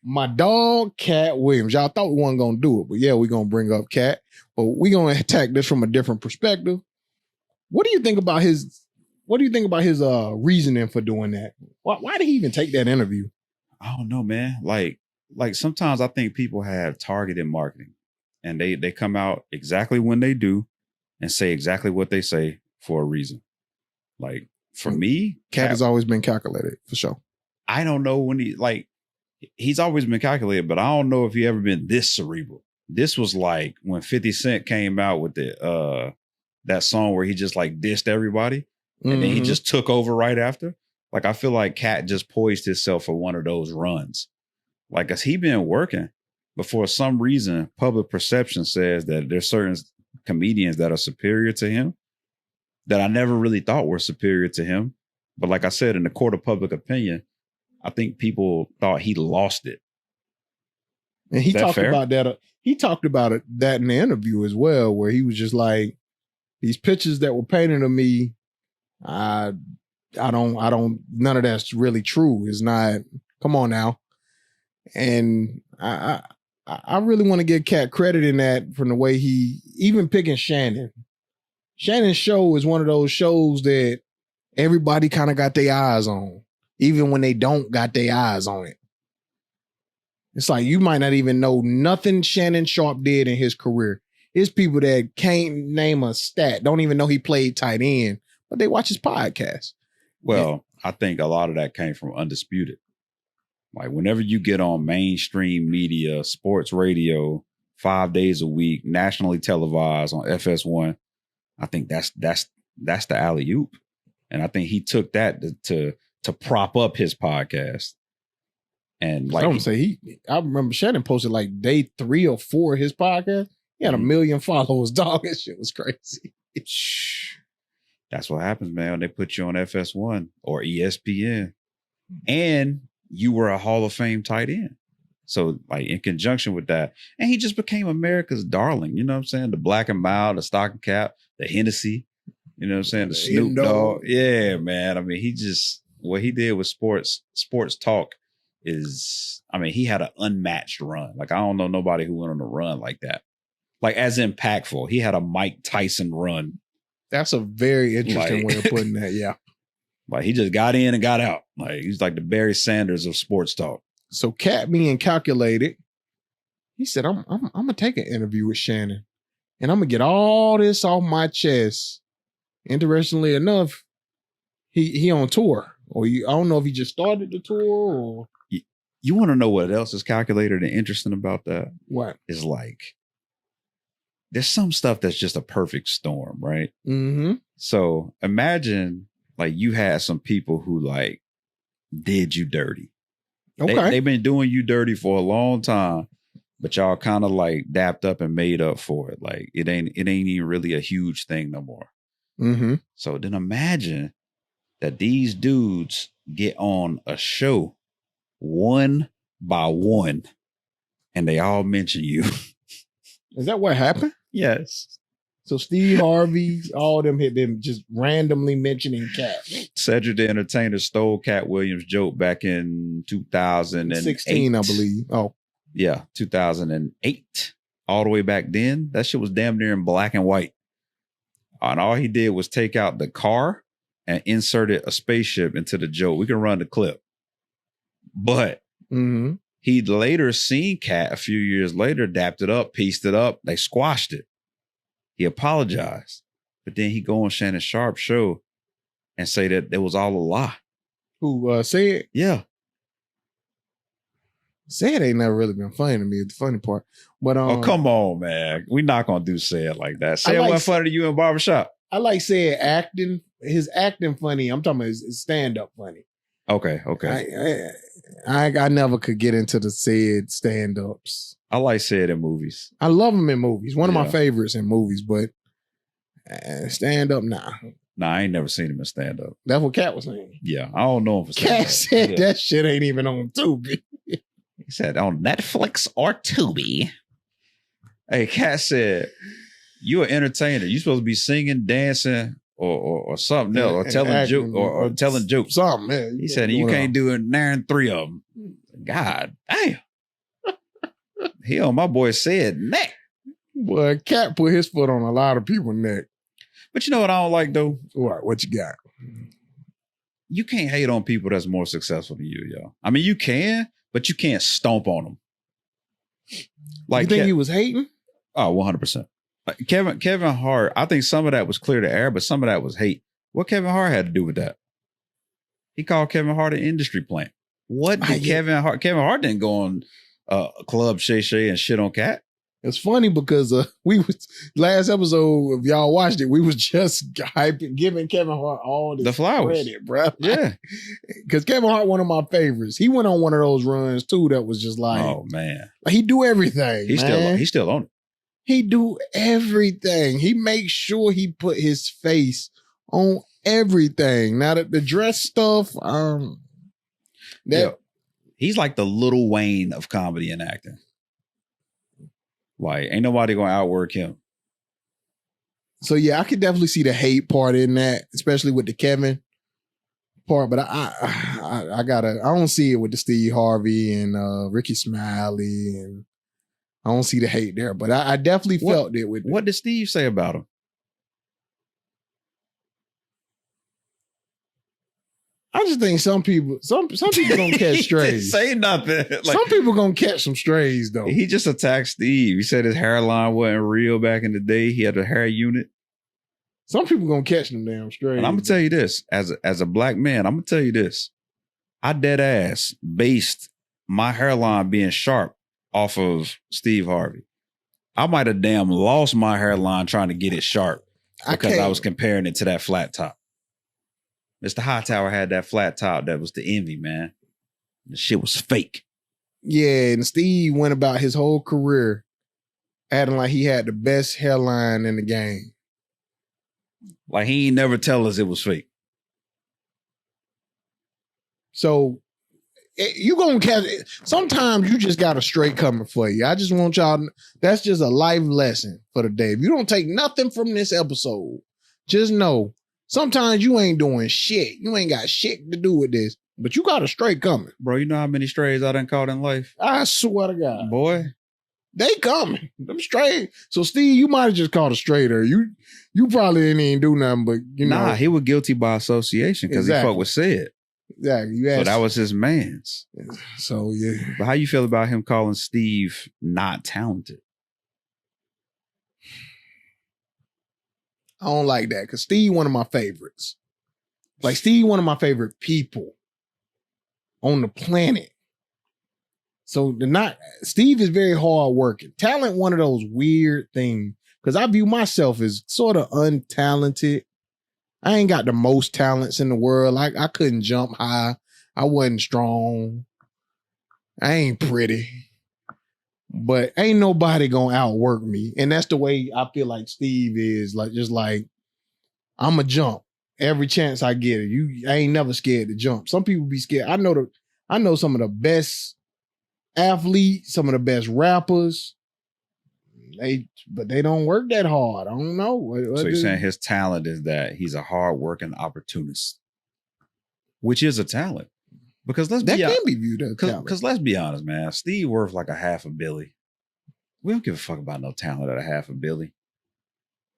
my dog, Katt Williams. Y'all thought we weren't going to do it, but yeah, we're going to bring up Katt. But we're going to attack this from a different perspective. What do you think about his reasoning for doing that? Why did he even take that interview? I don't know, man. Like sometimes I think people have targeted marketing and they come out exactly when they do and say exactly what they say for a reason. Like for me, Katt has always been calculated for sure. I don't know when he's always been calculated, but I don't know if he ever been this cerebral. This was like when 50 Cent came out with that song where he just like dissed everybody and then he just took over right after. Like, I feel like Katt just poised himself for one of those runs. Like, cause he been working, but for some reason, public perception says that there's certain comedians that are superior to him that I never really thought were superior to him. But like I said, in the court of public opinion, I think people thought he lost it. And he talked about that. He talked about that in the interview as well, where he was just like, these pictures that were painted of me, I don't, none of that's really true. It's not, come on now. And I really want to give Katt credit in that from the way he, even picking Shannon. Shannon's show is one of those shows that everybody kind of got their eyes on, even when they don't got their eyes on it. It's like you might not even know nothing Shannon Sharpe did in his career. It's people that can't name a stat, don't even know he played tight end, but they watch his podcast. Well, I think a lot of that came from Undisputed. Like whenever you get on mainstream media, sports radio, 5 days a week, nationally televised on FS1, I think that's the alley-oop. And I think he took that to prop up his podcast. And like I remember Shannon posted like day 3 or 4 of his podcast. He had 1 million followers, dog. That shit was crazy. That's what happens, man, when they put you on FS1 or ESPN. And you were a Hall of Fame tight end. So like in conjunction with that, and he just became America's darling. You know what I'm saying? The Black and Mild, the Stocking Cap, the Hennessy, you know what I'm saying? The Snoop Dogg. Yeah, man. I mean, what he did with sports talk is, I mean, he had an unmatched run. Like, I don't know nobody who went on a run like that. Like, as impactful. He had a Mike Tyson run. That's a very interesting way of putting that, yeah. Like, he just got in and got out. Like, he's like the Barry Sanders of sports talk. So Katt being calculated, he said, I'm gonna take an interview with Shannon and I'm gonna get all this off my chest. Interestingly enough, he on tour. Or I don't know if he just started the tour or you want to know what else is calculated and interesting about that? What? Is like there's some stuff that's just a perfect storm, right? Mm-hmm. So imagine like you had some people who like did you dirty. Okay. They've been doing you dirty for a long time, but y'all kind of like dapped up and made up for it. Like it ain't even really a huge thing no more. Mm-hmm. So then imagine that these dudes get on a show one by one and they all mention you. Is that what happened? Yes. So Steve Harvey, all them hit them just randomly mentioning Katt. Cedric the Entertainer stole Katt Williams' joke back in 2016, I believe. Oh. Yeah, 2008. All the way back then. That shit was damn near in black and white. And all he did was take out the car and inserted a spaceship into the joke. We can run the clip. But he'd later seen Katt a few years later, dapped it up, pieced it up. They squashed it. He apologized. But then he go on Shannon Sharpe's show and say that it was all a lie. Who said? Yeah. Said ain't never really been funny to me. It's the funny part. But oh, come on, man. We're not going to do Said like that. Said like, wasn't funny to you in barbershop. I like Said acting. His acting funny. I'm talking about his stand-up funny. Okay. I never could get into the Said stand-ups. I like Said in movies. I love him in movies. One of my favorites in movies, but stand-up, nah. Nah, I ain't never seen him in stand-up. That's what Katt was saying. Yeah, I don't know him for stand-up. Katt said that shit ain't even on Tubi. He said on Netflix or Tubi. Hey, Katt said, you're an entertainer. You're supposed to be singing, dancing, or something else, or telling jokes, or telling jokes. Something, man. He said, you can't do it, nary 3 of them. God damn. Hell, my boy said neck. Boy, Katt put his foot on a lot of people's neck. But you know what I don't like though? What you got? You can't hate on people that's more successful than you, yo. I mean, you can, but you can't stomp on them. Like, you think he was hating? Oh, 100%. Kevin Hart, I think some of that was clear to air, but some of that was hate. What Kevin Hart had to do with that? He called Kevin Hart an industry plant. What did Kevin Hart didn't go on Club Shay Shay and shit on Katt. It's funny because we was last episode, if y'all watched it, we was just giving Kevin Hart all the flowers, credit, bro. Yeah, because Kevin Hart, one of my favorites. He went on one of those runs too. That was just like, oh man, he do everything. He's still on it. He do everything. He makes sure he put his face on everything. Now that the dress stuff, he's like the Lil Wayne of comedy and acting. Like, ain't nobody gonna outwork him. So yeah, I could definitely see the hate part in that, especially with the Kevin part. But I don't see it with the Steve Harvey and Ricky Smiley, and I don't see the hate there. But I definitely felt it with. What did Steve say about him? I just think some people don't catch strays. Say nothing. Like, some people gonna catch some strays though. He just attacked Steve. He said his hairline wasn't real back in the day. He had a hair unit. Some people gonna catch them damn strays. And I'm gonna tell you this, as a black man, I'm gonna tell you this. I dead ass based my hairline being sharp off of Steve Harvey. I might have damn lost my hairline trying to get it sharp because I was comparing it to that flat top. Mr. Hightower had that flat top that was the envy, man. The shit was fake. Yeah, and Steve went about his whole career acting like he had the best hairline in the game. Like he ain't never tell us it was fake. So you gonna catch it. Sometimes you just got a straight coming for you. I just want y'all, that's just a life lesson for the day. If you don't take nothing from this episode, just know sometimes you ain't doing shit. You ain't got shit to do with this, but you got a straight coming. Bro, you know how many strays I done caught in life? I swear to God. Boy. They coming. Them straight. So Steve, you might have just caught a straighter. You probably didn't even do nothing, but you know. Nah, he was guilty by association because he fuck with Sid. Exactly. So that was his man's. So yeah. But how you feel about him calling Steve not talented? I don't like that because Steve, one of my favorites. Like Steve, one of my favorite people on the planet. So Steve is very hard working. Talent, one of those weird things. Because I view myself as sort of untalented. I ain't got the most talents in the world. Like I couldn't jump high. I wasn't strong. I ain't pretty. But ain't nobody gonna outwork me. And that's the way I feel like Steve is. Like, just like, I'm a jump every chance I get it. I ain't never scared to jump. Some people be scared. I know some of the best athletes, some of the best rappers. But they don't work that hard. I don't know. So you're saying his talent is that he's a hard-working opportunist, which is a talent. Because that can be viewed as talent. Because let's be honest, man. Steve worth like a half a billy. We don't give a fuck about no talent at a half a billy.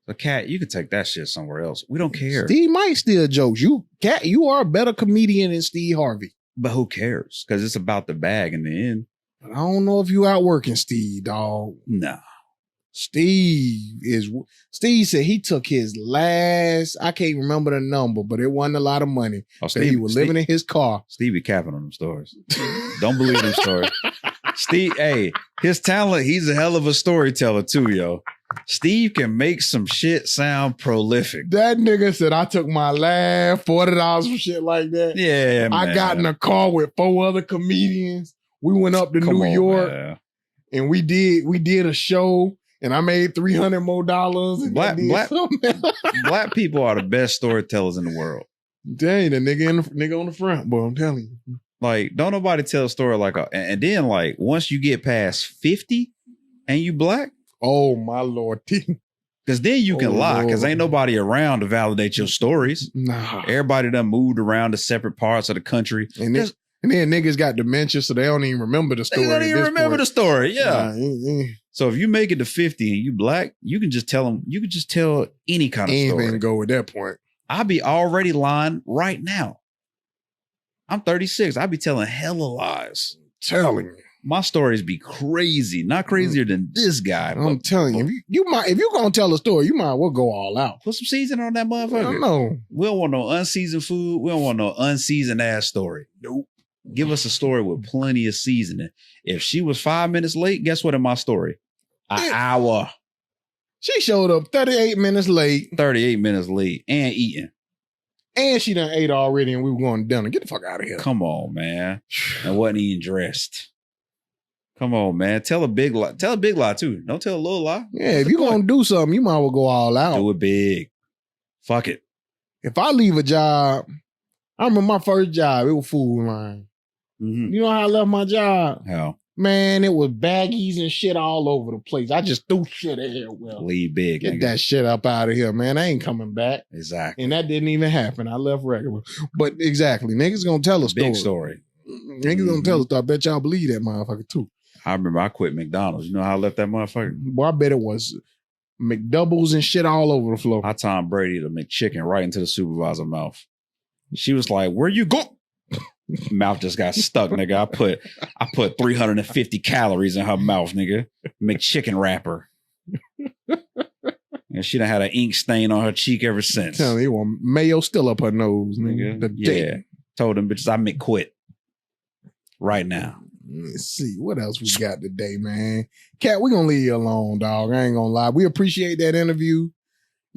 So Katt, you can take that shit somewhere else. We don't care. Steve might steal jokes. Katt, you are a better comedian than Steve Harvey. But who cares? Because it's about the bag in the end. But I don't know if you outworking Steve, dog. Nah. Steve said he took his last, I can't remember the number, but it wasn't a lot of money. Oh, Steve, he was living in his car. Steve be capping on them stories. Don't believe them stories. Steve, hey, his talent, he's a hell of a storyteller too, yo. Steve can make some shit sound prolific. That nigga said, I took my last $40 for shit like that. Yeah, man. I got in a car with 4 other comedians. We went up to New York, man. And we did a show. And I made $300 more. Black people are the best storytellers in the world. Dang, the nigga on the front, boy, I'm telling you. Like, don't nobody tell a story like and then like once you get past 50 and you black. Oh my Lord. Because then you can lie because ain't nobody around to validate your stories. Nah. Everybody done moved around to separate parts of the country. And And then niggas got dementia, so they don't even remember the story. They don't even remember the story. Yeah. Nah. So if you make it to 50 and you black, you can just tell them. You can just tell any kind of story. Anything go at that point. I'll be already lying right now. I'm 36. I'll be telling hella lies. Telling you. My stories be crazy, not crazier than this guy. I'm telling you, if you're gonna tell a story, you might as well go all out. Put some seasoning on that motherfucker. I know. We don't want no unseasoned food. We don't want no unseasoned ass story. Nope. Give us a story with plenty of seasoning. If she was 5 minutes late, guess what in my story? An hour. She showed up 38 minutes late. 38 minutes late and eating. And she done ate already and we were going to dinner. Get the fuck out of here. Come on, man. And wasn't even dressed. Come on, man. Tell a big lie. Tell a big lie, too. Don't tell a little lie. Yeah, if you're going to do something, you might as well go all out. Do it big. Fuck it. If I leave a job, I remember my first job, it was Food Line. Mm-hmm. You know how I left my job? How? Man, it was baggies and shit all over the place. I just threw shit everywhere. Leave big. Get nigga. that shit up out of here, man. I ain't coming back. Exactly. And that didn't even happen. I left regular. But exactly, niggas gonna tell a story. Big story. Niggas gonna tell a story. I bet y'all believe that motherfucker too. I remember I quit McDonald's. You know how I left that motherfucker? Boy, I bet it was McDoubles and shit all over the floor. I Tom Brady to McChicken right into the supervisor's mouth. She was like, "Where you go?" Mouth just got stuck, nigga. I put 350 calories in her mouth, nigga. McChicken wrapper. And she done had an ink stain on her cheek ever since. Tell you, mayo still up her nose, nigga. Yeah. Told them bitches I McQuit right now. Let's see what else we got today, man. Katt, we gonna leave you alone, dog. I ain't gonna lie. We appreciate that interview.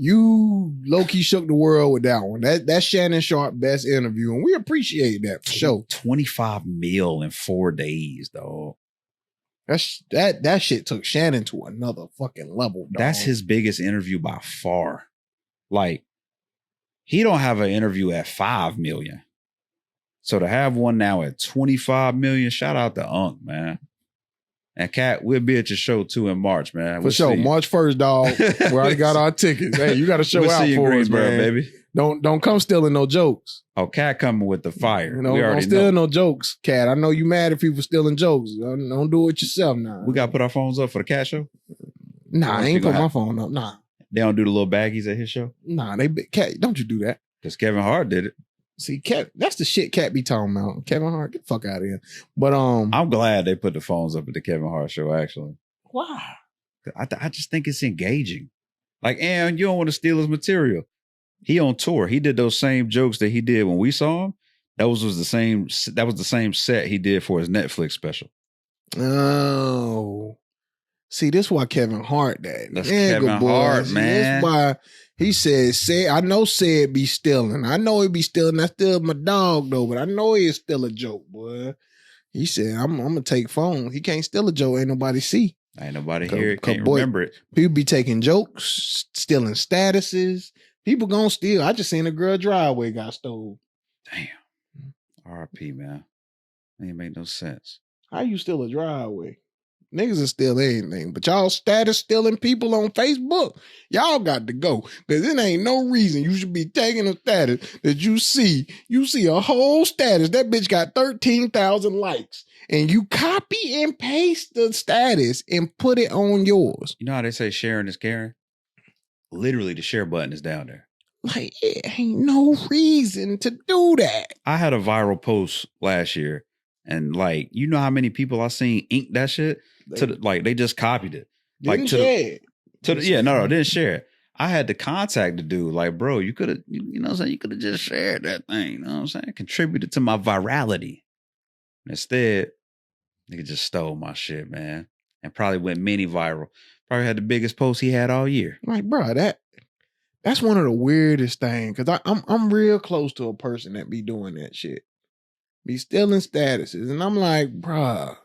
You low-key shook the world with that one. That's Shannon Sharp best interview, and we appreciate that for sure. 25 mil in 4 days, dog. That shit took Shannon to another fucking level, dog. That's his biggest interview by far. Like, he don't have an interview at 5 million. So to have one now at 25 million, shout out to Unc, man. And Katt, we'll be at your show too in March, man. For sure. March 1st, dog. We already got our tickets. Hey, you got to show out for us, man. Baby. Don't come stealing no jokes. Oh, Katt coming with the fire. You know, don't steal no jokes, Katt. I know you mad if people stealing jokes. Don't do it yourself now. We got to put our phones up for the Katt show? Nah, I ain't put my phone up. Nah. They don't do the little baggies at his show? Nah, Katt, don't you do that. Because Kevin Hart did it. See, Katt, that's the shit Katt be talking about. Kevin Hart, get the fuck out of here. But I'm glad they put the phones up at the Kevin Hart show, actually. Why? I just think it's engaging. Like, and you don't want to steal his material. He on tour. He did those same jokes that he did when we saw him. That was the same set he did for his Netflix special. Oh. See, this is why Kevin Hart that. That's Kevin Hart, man. That's why he said, I know said be stealing. I know he be stealing. I still my dog though, but I know he is still a joke, boy. He said, I'm gonna take phone. He can't steal a joke. Ain't nobody see. Ain't nobody here. Can't remember it. People be taking jokes, stealing statuses. People gonna steal. I just seen a girl driveway got stole. Damn. R.I.P. man. Ain't make no sense. How you steal a driveway? Niggas will steal anything, but y'all status stealing people on Facebook, y'all got to go. Because it ain't no reason you should be taking a status that you see a whole status. That bitch got 13,000 likes. And you copy and paste the status and put it on yours. You know how they say sharing is caring? Literally, the share button is down there. Like, it ain't no reason to do that. I had a viral post last year. And like, you know how many people I seen ink that shit? They just copied it. Didn't share it. Didn't share it. I had to contact the dude. Like, bro, you could have, you know what I'm saying? You could have just shared that thing. You know what I'm saying? Contributed to my virality. Instead, nigga just stole my shit, man. And probably went mini viral. Probably had the biggest post he had all year. Like, bro, that's one of the weirdest things. Cause I'm real close to a person that be doing that shit. Be stealing statuses. And I'm like, bruh,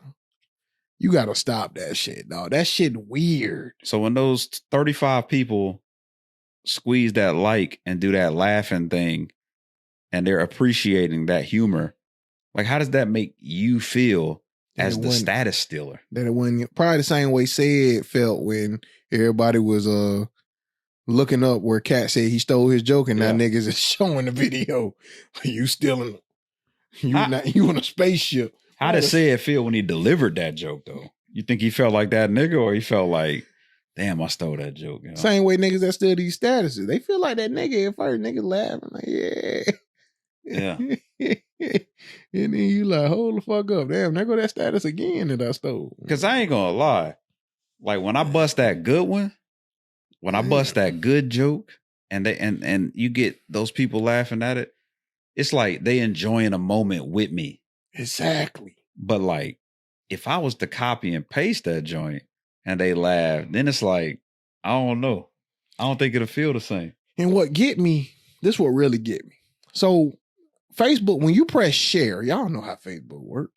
you got to stop that shit, dog. That shit weird. So when those 35 people squeeze that like and do that laughing thing and they're appreciating that humor, like how does that make you feel as the status stealer? That it wasn't probably the same way Said felt when everybody was looking up where Katt said he stole his joke and now niggas is showing the video. You stealing You in a spaceship. How did Sid feel when he delivered that joke, though? You think he felt like that nigga, or he felt like, damn, I stole that joke? You know? Same way niggas that steal these statuses. They feel like that nigga at first. Niggas laughing like, yeah. Yeah. And then you like, hold the fuck up. Damn, there go that status again that I stole. Because I ain't gonna lie. Like when I bust that good one, when I bust that good joke, and you get those people laughing at it, it's like they enjoying a moment with me. Exactly. But like, if I was to copy and paste that joint and they laugh, then it's like, I don't know. I don't think it'll feel the same. And what get me, this what really get me. So Facebook, when you press share, y'all know how Facebook works.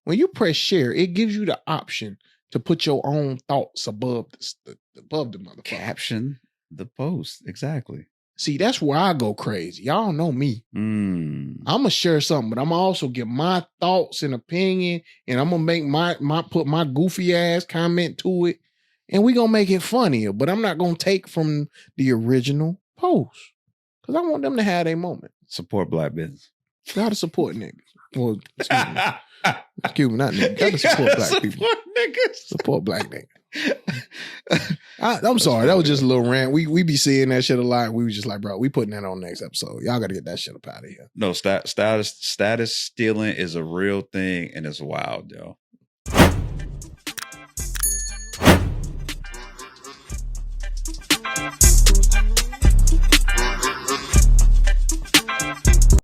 When you press share, it gives you the option to put your own thoughts above the motherfucker. Caption the post. Exactly. See, that's where I go crazy. Y'all know me. I'm going to share something, but I'm going to also give my thoughts and opinion, and I'm going to make put my goofy ass comment to it, and we going to make it funnier, but I'm not going to take from the original post because I want them to have their moment. Support black business. Gotta support niggas. Well, excuse me, not niggas. Gotta support black people. Support black niggas. I'm sorry, that was just a little rant. We be seeing that shit a lot. We was just like, bro, we putting that on next episode. Y'all got to get that shit up out of here. No, status stealing is a real thing, and it's wild, yo.